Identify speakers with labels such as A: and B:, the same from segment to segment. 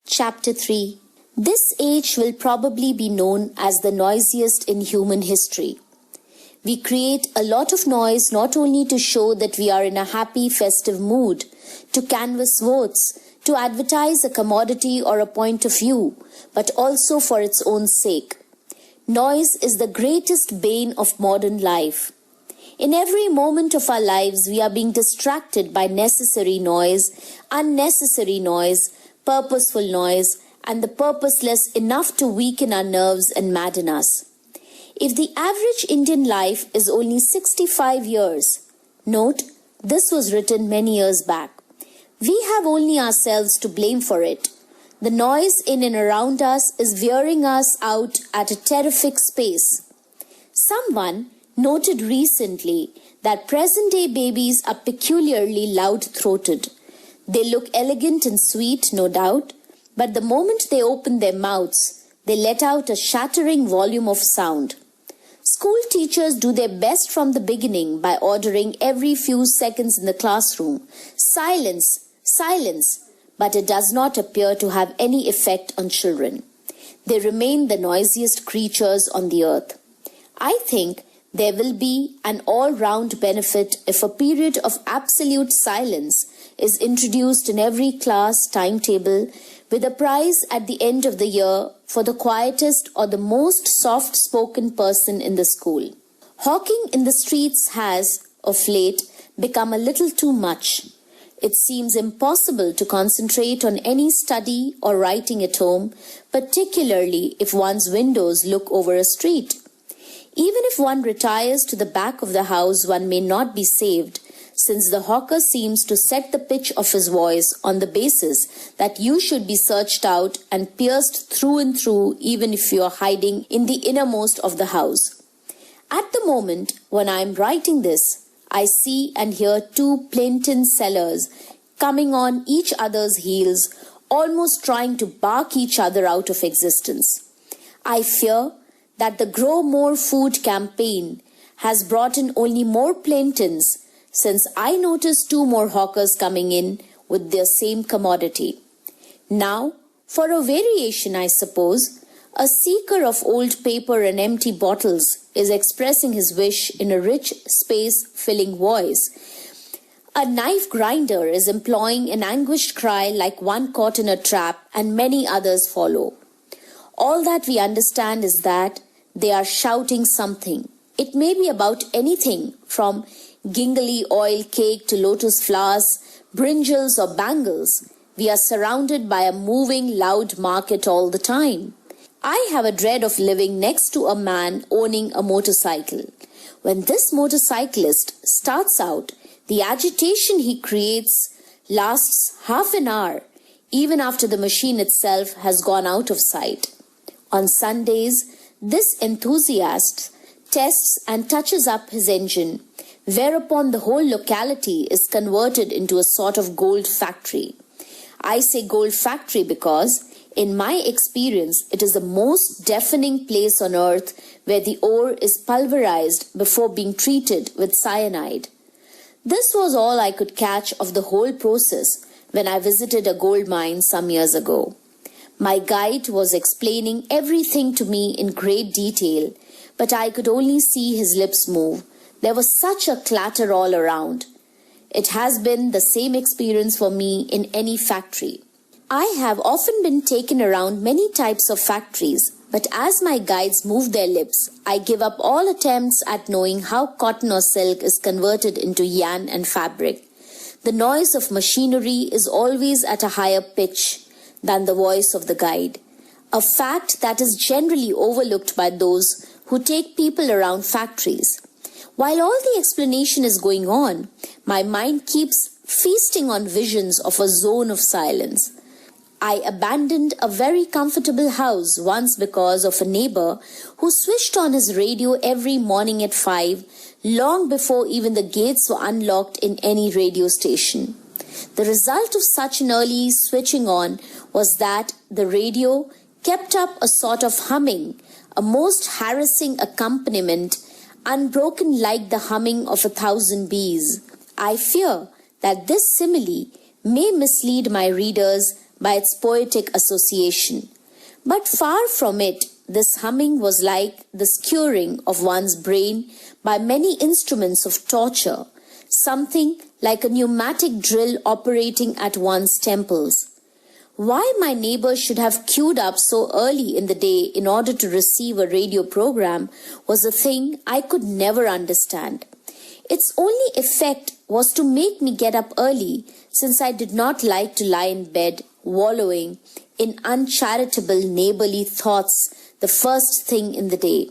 A: Chapter 3. This age will probably be known as the noisiest in human history. We create a lot of noise not only to show that we are in a happy, festive mood, to canvass votes, to advertise a commodity or a point of view, but also for its own sake. Noise is the greatest bane of modern life. In every moment of our lives, we are being distracted by necessary noise, unnecessary noise, purposeful noise, and the purposeless enough to weaken our nerves and madden us. If the average Indian life is only 65 years, note, this was written many years back, we have only ourselves to blame for it. The noise in and around us is wearing us out at a terrific pace. Someone noted recently that present-day babies are peculiarly loud-throated. They look elegant and sweet, no doubt, but the moment they open their mouths, they let out a shattering volume of sound. School teachers do their best from the beginning by ordering every few seconds in the classroom, silence, silence, but it does not appear to have any effect on children. They remain the noisiest creatures on the earth. I think there will be an all-round benefit if a period of absolute silence is introduced in every class timetable, with a prize at the end of the year for the quietest or the most soft-spoken person in the school. Hawking in the streets has, of late, become a little too much. It seems impossible to concentrate on any study or writing at home, particularly if one's windows look over a street. Even if one retires to the back of the house, one may not be saved, since the hawker seems to set the pitch of his voice on the basis that you should be searched out and pierced through and through even if you are hiding in the innermost of the house. At the moment when I am writing this, I see and hear two plaintive sellers coming on each other's heels, almost trying to bark each other out of existence. I fear that the Grow More Food campaign has brought in only more plaintiffs, since I noticed two more hawkers coming in with their same commodity. Now, for a variation, I suppose, a seeker of old paper and empty bottles is expressing his wish in a rich, space-filling voice. A knife grinder is employing an anguished cry like one caught in a trap, and many others follow. All that we understand is that they are shouting something. It may be about anything from gingly oil cake to lotus flowers, brinjals or bangles. We are surrounded by a moving, loud market all the time. I have a dread of living next to a man owning a motorcycle. When this motorcyclist starts out, the agitation he creates lasts half an hour, even after the machine itself has gone out of sight. On Sundays, this enthusiast tests and touches up his engine, whereupon the whole locality is converted into a sort of gold factory. I say gold factory because, in my experience, it is the most deafening place on earth where the ore is pulverized before being treated with cyanide. This was all I could catch of the whole process when I visited a gold mine some years ago. My guide was explaining everything to me in great detail, but I could only see his lips move. There was such a clatter all around. It has been the same experience for me in any factory. I have often been taken around many types of factories, but as my guides move their lips, I give up all attempts at knowing how cotton or silk is converted into yarn and fabric. The noise of machinery is always at a higher pitch than the voice of the guide, a fact that is generally overlooked by those who take people around factories. While all the explanation is going on, my mind keeps feasting on visions of a zone of silence. I abandoned a very comfortable house once because of a neighbor who switched on his radio every morning at 5, long before even the gates were unlocked in any radio station. The result of such an early switching on was that the radio kept up a sort of humming, a most harassing accompaniment, unbroken like the humming of 1,000 bees. I fear that this simile may mislead my readers by its poetic association. But far from it, this humming was like the skewering of one's brain by many instruments of torture, something like a pneumatic drill operating at one's temples. Why my neighbors should have queued up so early in the day in order to receive a radio program was a thing I could never understand. Its only effect was to make me get up early, since I did not like to lie in bed wallowing in uncharitable neighborly thoughts the first thing in the day.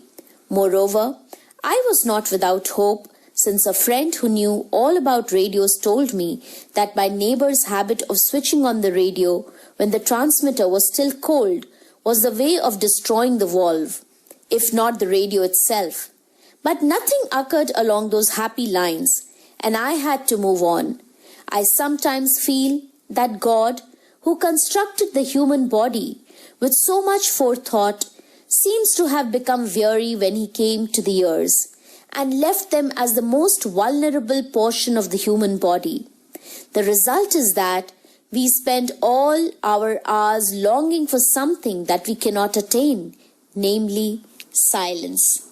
A: Moreover, I was not without hope, since a friend who knew all about radios told me that my neighbor's habit of switching on the radio when the transmitter was still cold was the way of destroying the valve, if not the radio itself. But nothing occurred along those happy lines, and I had to move on. I sometimes feel that God, who constructed the human body with so much forethought, seems to have become weary when he came to the ears, and left them as the most vulnerable portion of the human body. The result is that we spend all our hours longing for something that we cannot attain, namely silence.